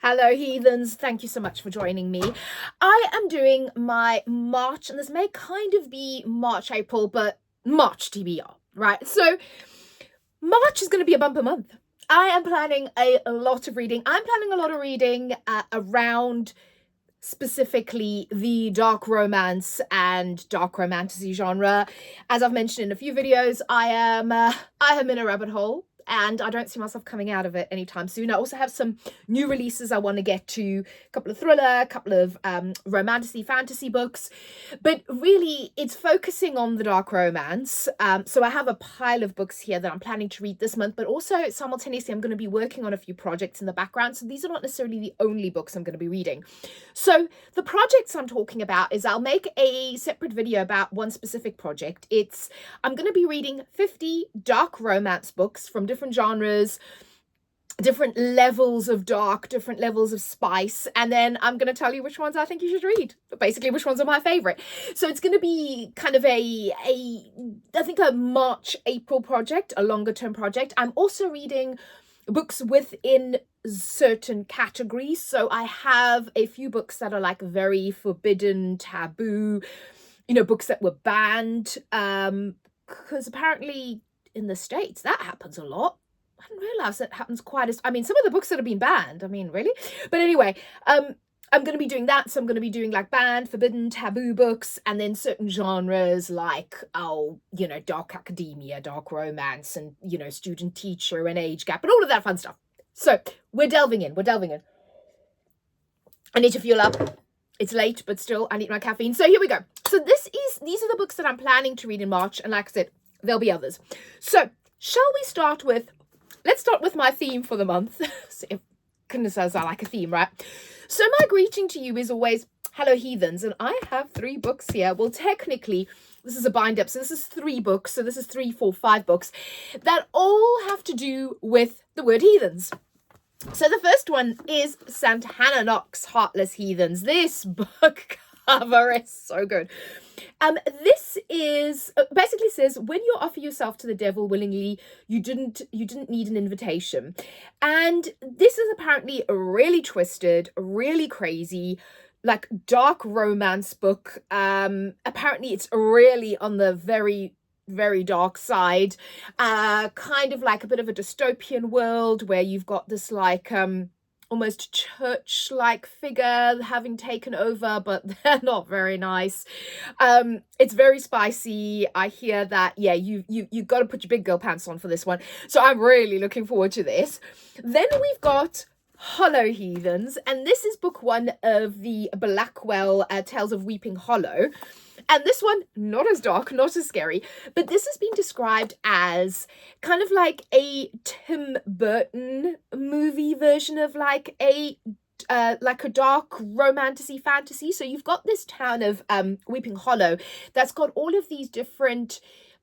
Hello, heathens. Thank you so much for joining me. I am doing my March, and this may kind of be March, April, but March TBR, right? So, March is going to be a bumper month. I am planning a lot of reading. I'm planning a lot of reading around specifically the dark romance and dark romantasy genre. As I've mentioned in a few videos, I am in a rabbit hole and I don't see myself coming out of it anytime soon. I also have some new releases I want to get to, a couple of thriller, a couple of romantasy fantasy books, but really it's focusing on the dark romance. So I have a pile of books here that I'm planning to read this month, but also simultaneously I'm going to be working on a few projects in the background. So these are not necessarily the only books I'm going to be reading. So the projects I'm talking about is I'll make a separate video about one specific project. I'm going to be reading 50 dark romance books from different genres, different levels of dark, different levels of spice, and then I'm going to tell you which ones I think you should read, basically which ones are my favorite. So it's going to be kind of I think a March, April project, a longer term project. I'm also reading books within certain categories. So I have a few books that are like very forbidden, taboo, books that were banned, because apparently in the States that happens a lot. I didn't realize that happens quite as, some of the books that have been banned, really? But anyway, I'm going to be doing that. So I'm going to be doing like banned, forbidden, taboo books, and then certain genres like, dark academia, dark romance, and, student teacher and age gap and all of that fun stuff. So we're delving in. I need to fuel up. It's late, but still I need my caffeine. So here we go. So these are the books that I'm planning to read in March. And like I said, there'll be others. So shall we let's start with my theme for the month. Goodness knows I like a theme, right? So my greeting to you is always, hello heathens. And I have 3 books here. Well, technically, this is a bind up. So this is 3 books. So this is 3, 4, 5 books that all have to do with the word heathens. So the first one is Santana Knox, Heartless Heathens. This book cover is so good. This is basically says, when you offer yourself to the devil willingly, you didn't need an invitation. And this is apparently a really twisted, really crazy, like dark romance book. Apparently it's really on the very, very dark side, kind of like a bit of a dystopian world where you've got this like almost church-like figure having taken over, but they're not very nice. It's very spicy. I hear that, yeah, you got to put your big girl pants on for this one. So I'm really looking forward to this. Then we've got Hollow Heathens, and this is book 1 of the Blackwell Tales of Weeping Hollow. And this one, not as dark, not as scary, but this has been described as kind of like a Tim Burton movie version of like a dark romantasy fantasy. So you've got this town of Weeping Hollow that's got all of these different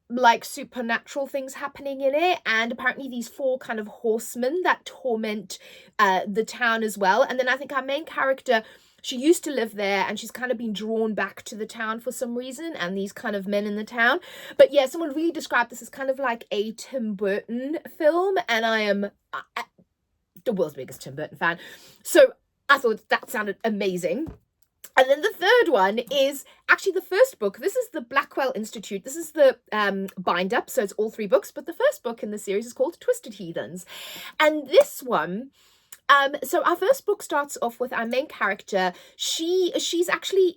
like supernatural things happening in it, and apparently these 4 kind of horsemen that torment the town as well. And then I think our main character, she used to live there and she's kind of been drawn back to the town for some reason, and these kind of men in the town. But yeah, someone really described this as kind of like a Tim Burton film, and I am the world's biggest Tim Burton fan. So I thought that sounded amazing. And then the third one is actually the first book. This is the Blackwell Institute. This is the bind up, so it's all 3 books. But the first book in the series is called Twisted Heathens. And this one, so our first book starts off with our main character. She's actually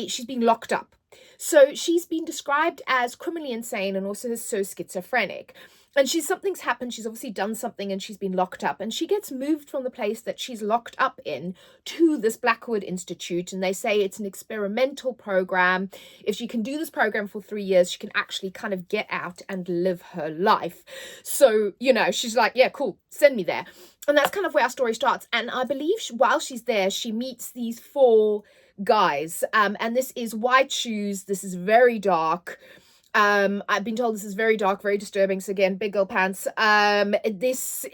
she's been locked up. So she's been described as criminally insane and also so schizophrenic. And something's happened. She's obviously done something and she's been locked up. And she gets moved from the place that she's locked up in to this Blackwood Institute. And they say it's an experimental program. If she can do this program for 3 years, she can actually kind of get out and live her life. So, she's like, yeah, cool, send me there. And that's kind of where our story starts. And I believe while she's there, she meets these 4 guys. And this is White Shoes. This is very dark. I've been told this is very dark, very disturbing. So again, big girl pants. It's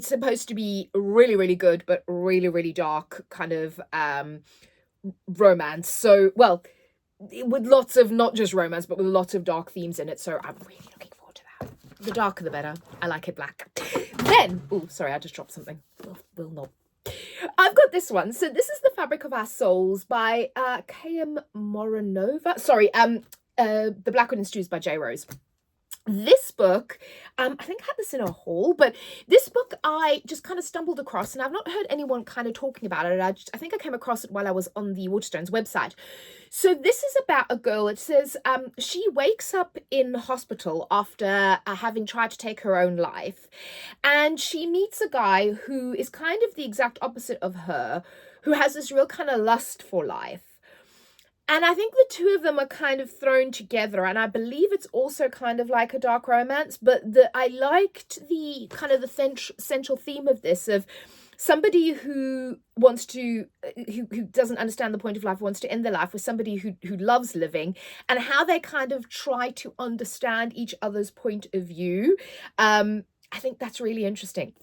supposed to be really, really good, but really, really dark kind of romance. So, well, with lots of, not just romance, but with lots of dark themes in it. So I'm really looking forward to that. The darker, the better. I like it black. Then, oh, sorry, I just dropped something. Will not. I've got this one. So this is The Fabric of Our Souls by K.M. Moronova. Sorry, The Black Women Stews by J. Rose. This book, I think I had this in a haul, but this book I just kind of stumbled across, and I've not heard anyone kind of talking about it. I think I came across it while I was on the Waterstones website. So this is about a girl. It says she wakes up in hospital after having tried to take her own life, and she meets a guy who is kind of the exact opposite of her, who has this real kind of lust for life. And I think the two of them are kind of thrown together, and I believe it's also kind of like a dark romance, but I liked the kind of the central theme of this, of somebody who wants to, who doesn't understand the point of life, wants to end their life, with somebody who loves living, and how they kind of try to understand each other's point of view. I think that's really interesting.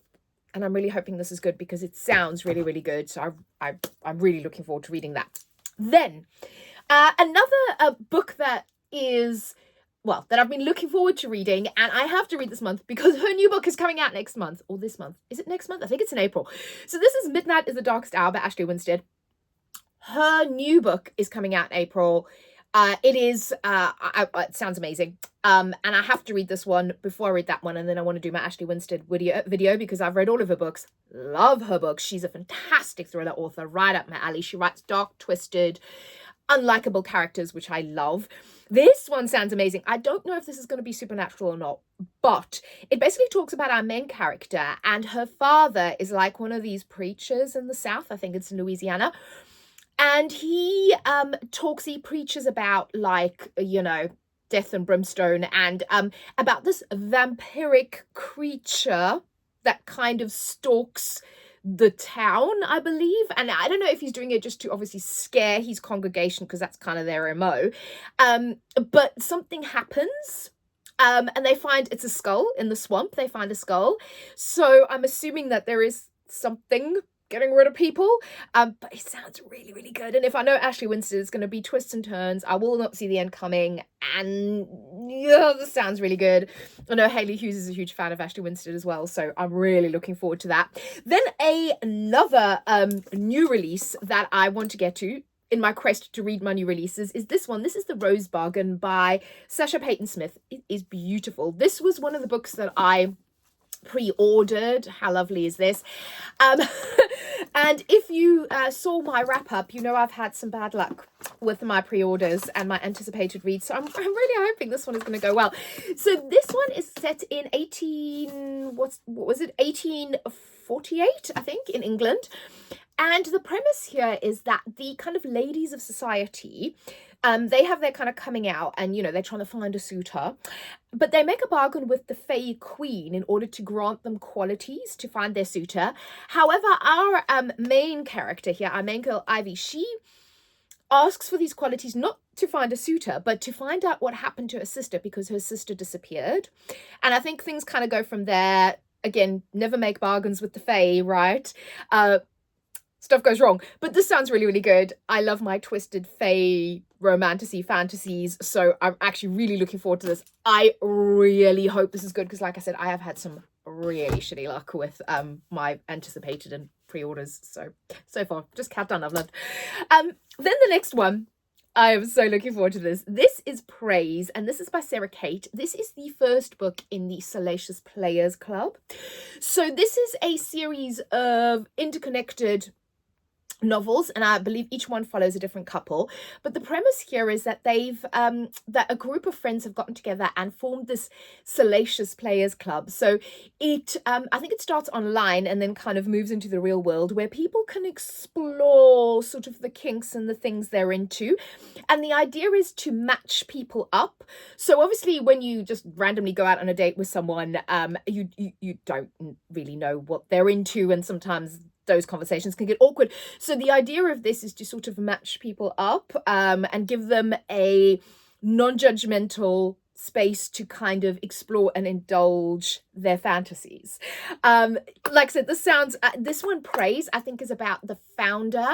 And I'm really hoping this is good because it sounds really, really good. So I'm really looking forward to reading that. Then another book that is, well, that I've been looking forward to reading, and I have to read this month because her new book is coming out next month, or this month. Is it next month? I think it's in April. So this is Midnight is the Darkest Hour by Ashley Winstead. Her new book is coming out in April. It sounds amazing. And I have to read this one before I read that one, and then I want to do my Ashley Winstead video because I've read all of her books. Love her books. She's a fantastic thriller author, right up my alley. She writes dark, twisted, unlikable characters, which I love. This one sounds amazing. I don't know if this is going to be supernatural or not, but it basically talks about our main character, and her father is like one of these preachers in the South. I think it's in Louisiana. And he preaches about, like, you know, death and brimstone, and about this vampiric creature that kind of stalks the town, I believe. And I don't know if he's doing it just to obviously scare his congregation, because that's kind of their MO. But something happens. And they find it's a skull in the swamp. They find a skull. So I'm assuming that there is something getting rid of people. But it sounds really, really good. And if I know Ashley Winstead is going to be twists and turns, I will not see the end coming. And yeah, this sounds really good. I know Hayley Hughes is a huge fan of Ashley Winstead as well, so I'm really looking forward to that. Then another new release that I want to get to in my quest to read my new releases is this one. This is The Rose Bargain by Sasha Payton Smith. It is beautiful. This was one of the books that I pre-ordered. How lovely is this? And if you saw my wrap-up, you know I've had some bad luck with my pre-orders and my anticipated reads, so I'm really hoping this one is going to go well. So this one is set in 1848, I think, in England. And the premise here is that the kind of ladies of society, they have their kind of coming out, and, you know, they're trying to find a suitor, but they make a bargain with the Fae Queen in order to grant them qualities to find their suitor. However, our main character here, our main girl Ivy, she asks for these qualities not to find a suitor, but to find out what happened to her sister, because her sister disappeared. And I think things kind of go from there. Again, never make bargains with the Fae, right? Stuff goes wrong. But this sounds really, really good. I love my twisted Fae romantasy fantasies, so I'm actually really looking forward to this. I really hope this is good, because like I said, I have had some really shitty luck with my anticipated and pre-orders. So far, just cat done, I've loved. Then the next one, I am so looking forward to this. This is Praise, and this is by Sarah Kate. This is the first book in the Salacious Players Club. So this is a series of interconnected novels, and I believe each one follows a different couple. But the premise here is that they've that a group of friends have gotten together and formed this Salacious Players Club. So it I think it starts online and then kind of moves into the real world, where people can explore sort of the kinks and the things they're into. And the idea is to match people up. So obviously when you just randomly go out on a date with someone, you don't really know what they're into, and sometimes those conversations can get awkward. So the idea of this is to sort of match people up and give them a non-judgmental space to kind of explore and indulge their fantasies. Like I said, this one, Praise, I think is about the founder,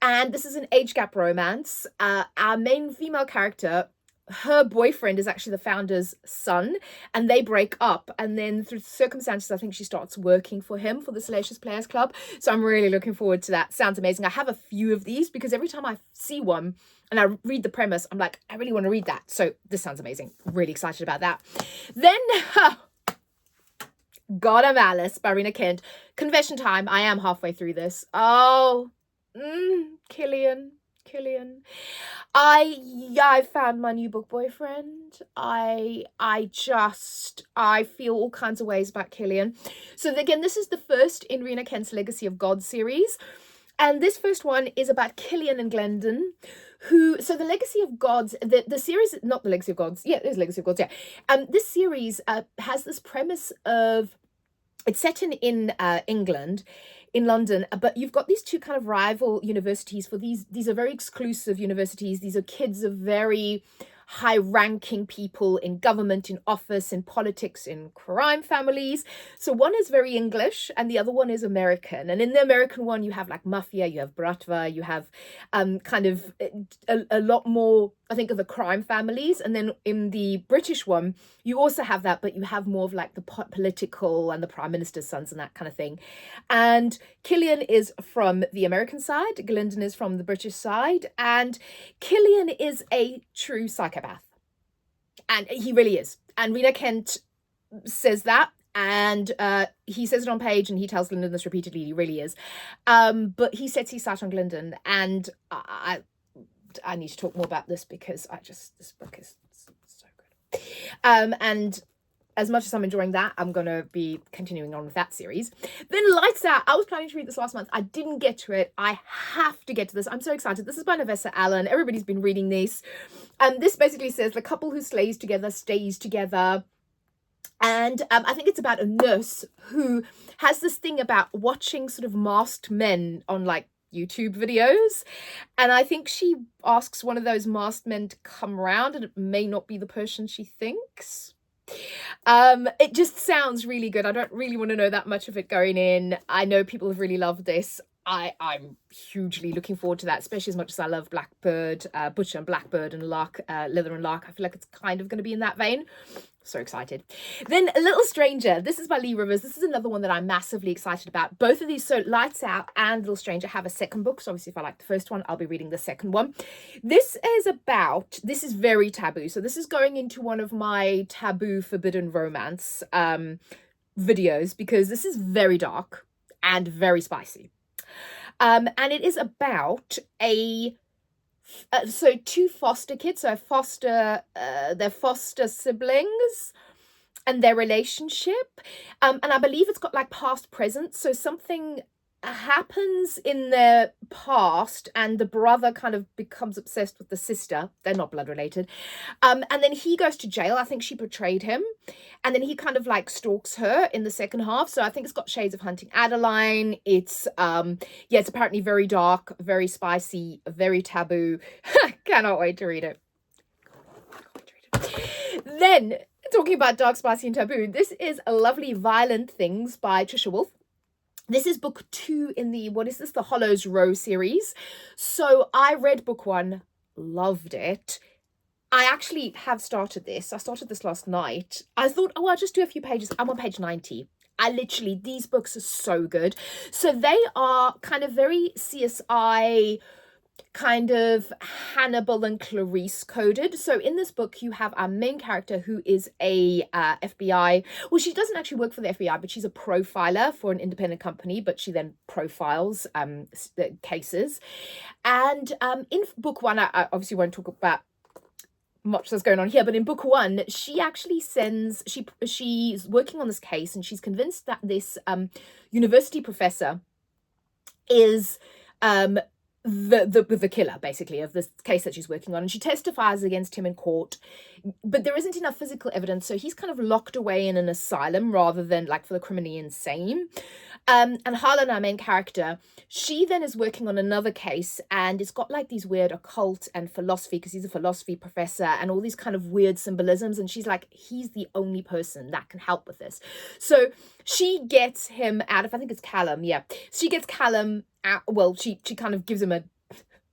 and this is an age gap romance. Our main female character, her boyfriend is actually the founder's son, and they break up, and then through circumstances I think she starts working for him, for the Salacious Players Club. So I'm really looking forward to that. Sounds amazing. I have a few of these because every time I see one and I read the premise, I'm like, I really want to read that. So this sounds amazing. Really excited about that. Then God of Alice by Rena Kent. Confession time, I am halfway through this. Oh, Killian. I found my new book boyfriend. I feel all kinds of ways about Killian. So again, this is the first in Rena Kent's Legacy of God series. And this first one is about Killian and Glendon, so the Legacy of Gods, the series, not the Legacy of Gods, yeah, there's Legacy of Gods, yeah. This series has this premise of, it's set in England, in London, but you've got these two kind of rival universities. For these are very exclusive universities. These are kids of very high-ranking people in government, in office, in politics, in crime families. So one is very English and the other one is American. And in the American one, you have like mafia, you have bratva, you have kind of a lot more, I think, of the crime families. And then in the British one, you also have that, but you have more of like the political and the prime minister's sons and that kind of thing. And Killian is from the American side, Glendon is from the British side, and Killian is a true psychopath. And he really is. And Rena Kent says that, and he says it on page, and he tells Glendon this repeatedly. He really is. But he sets his sight on Glendon, and I need to talk more about this because this book is so good. And as much as I'm enjoying that, I'm going to be continuing on with that series. Then Lights Out. I was planning to read this last month. I didn't get to it. I have to get to this. I'm so excited. This is by Nevessa Allen. Everybody's been reading this. This basically says the couple who stays together. And I think it's about a nurse who has this thing about watching sort of masked men on like YouTube videos. And I think she asks one of those masked men to come around, and it may not be the person she thinks. It just sounds really good. I don't really want to know that much of it going in. I know people have really loved this. I'm hugely looking forward to that, especially as much as I love Blackbird, Butcher and Blackbird and Lark, Leather and Lark. I feel like it's kind of going to be in that vein. So excited. Then A Little Stranger. This is by Lee Rivers. This is another one that I'm massively excited about. Both of these, so Lights Out and Little Stranger, have a second book. So obviously if I like the first one, I'll be reading the second one. This is very taboo. So this is going into one of my taboo forbidden romance videos, because this is very dark and very spicy. And it is about two foster kids, they're foster siblings and their relationship. And I believe it's got like past present. So something happens in their past and the brother kind of becomes obsessed with the sister. They're not blood related. And then he goes to jail. I think she betrayed him. And then he kind of like stalks her in the second half. So I think it's got shades of Hunting Adeline. It's it's apparently very dark, very spicy, very taboo. Cannot wait to read it. Then, talking about dark, spicy, and taboo, this is A Lovely Violent Things by Trisha Wolfe. This is book 2 in the the Hollows Row series. So I read book 1, loved it. I actually have started this. I started this last night. I thought, I'll just do a few pages. I'm on page 90. These books are so good. So they are kind of very CSI, kind of Hannibal and Clarice coded. So in this book, you have our main character who is a FBI. Well, she doesn't actually work for the FBI, but she's a profiler for an independent company, but she then profiles the cases. And in book 1, I obviously won't talk about much that's going on here, but in book 1, she actually she's working on this case, and she's convinced that this university professor is the killer, basically, of this case that she's working on, and she testifies against him in court, but there isn't enough physical evidence, so he's kind of locked away in an asylum rather than like for the criminally insane. And Harlan, our main character, she then is working on another case, and it's got like these weird occult and philosophy, because he's a philosophy professor, and all these kind of weird symbolisms, and she's like, he's the only person that can help with this. So she gets him out of, I think it's Callum, yeah. She gets Callum out, well, she kind of gives him a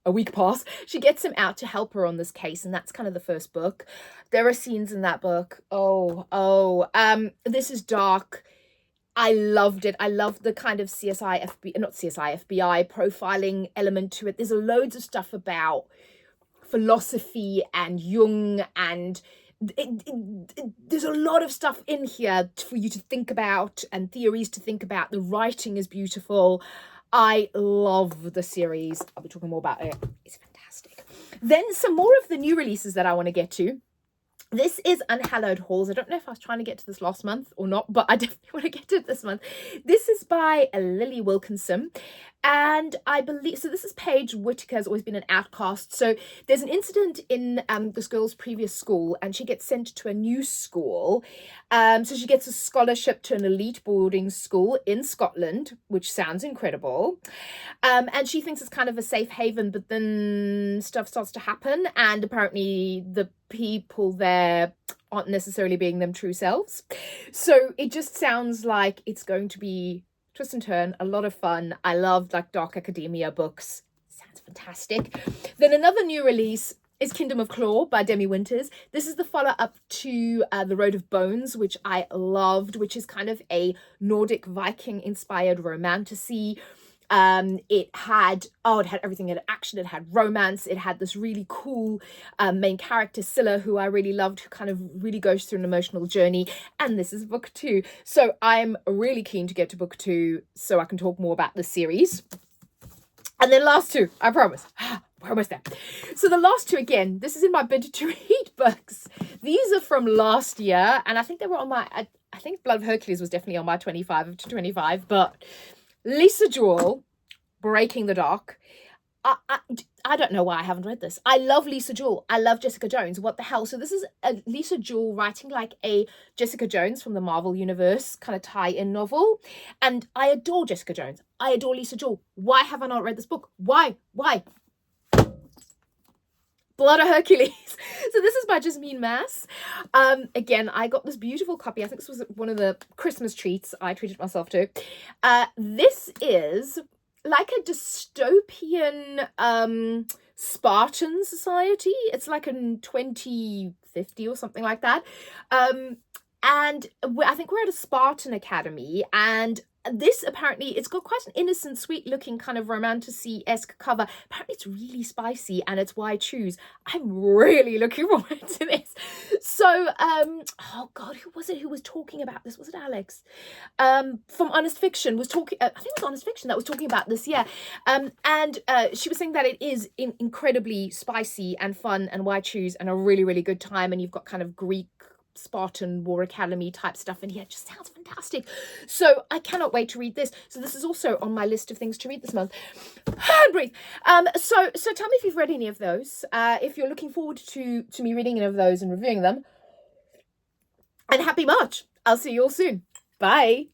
a week pass, she gets him out to help her on this case, and that's kind of the first book. There are scenes in that book. This is dark. I loved it. I loved the kind of FBI profiling element to it. There's loads of stuff about philosophy and Jung, and there's a lot of stuff in here for you to think about and theories to think about. The writing is beautiful. I love the series. I'll be talking more about it. It's fantastic. Then some more of the new releases that I want to get to. This is Unhallowed Halls. I don't know if I was trying to get to this last month or not, but I definitely want to get to it this month. This is by Lily Wilkinson. And I believe, so this is Paige Whitaker, has always been an outcast. So there's an incident in this girl's previous school, and she gets sent to a new school. So she gets a scholarship to an elite boarding school in Scotland, which sounds incredible. And she thinks it's kind of a safe haven, but then stuff starts to happen. And apparently the people there aren't necessarily being them true selves. So it just sounds like it's going to be twist and turn, a lot of fun. I love like dark academia books. Sounds fantastic. Then another new release is Kingdom of Claw by Demi Winters. This is the follow-up to The Road of Bones, which I loved, which is kind of a Nordic Viking-inspired romantasy. It had everything. It had action, it had romance, it had this really cool main character, Scylla, who I really loved, who kind of really goes through an emotional journey. And this is book 2. So I'm really keen to get to book 2 so I can talk more about the series. And then last 2, I promise. We're almost there. So the last 2, again, this is in my bid to read books. These are from last year, and I think they were on my, I think Blood of Hercules was definitely on my 25 to 25, but Lisa Jewell, Breaking the Dark. I don't know why I haven't read this. I love Lisa Jewell. I love Jessica Jones. What the hell? So this is Lisa Jewell writing like a Jessica Jones from the Marvel Universe kind of tie-in novel. And I adore Jessica Jones. I adore Lisa Jewell. Why have I not read this book? Why? Blood of Hercules. So this is by Jasmine Mass. Again, I got this beautiful copy. I think this was one of the Christmas treats I treated myself to. This is like a dystopian Spartan society. It's like in 2050 or something like that. And I think we're at a Spartan academy, and this apparently, it's got quite an innocent, sweet looking kind of romantasy-esque cover. Apparently it's really spicy, and it's why I choose. I'm really looking forward to this. So, oh God, who was it who was talking about this? Was it Alex? From Honest Fiction was talking, I think it was Honest Fiction that was talking about this, yeah. And she was saying that it is incredibly spicy and fun, and why I choose, and a really, really good time. And you've got kind of Greek Spartan War Academy type stuff in here. It just sounds fantastic. So I cannot wait to read this. So this is also on my list of things to read this month. And breathe. So tell me if you've read any of those. If you're looking forward to me reading any of those and reviewing them. And happy March. I'll see you all soon. Bye.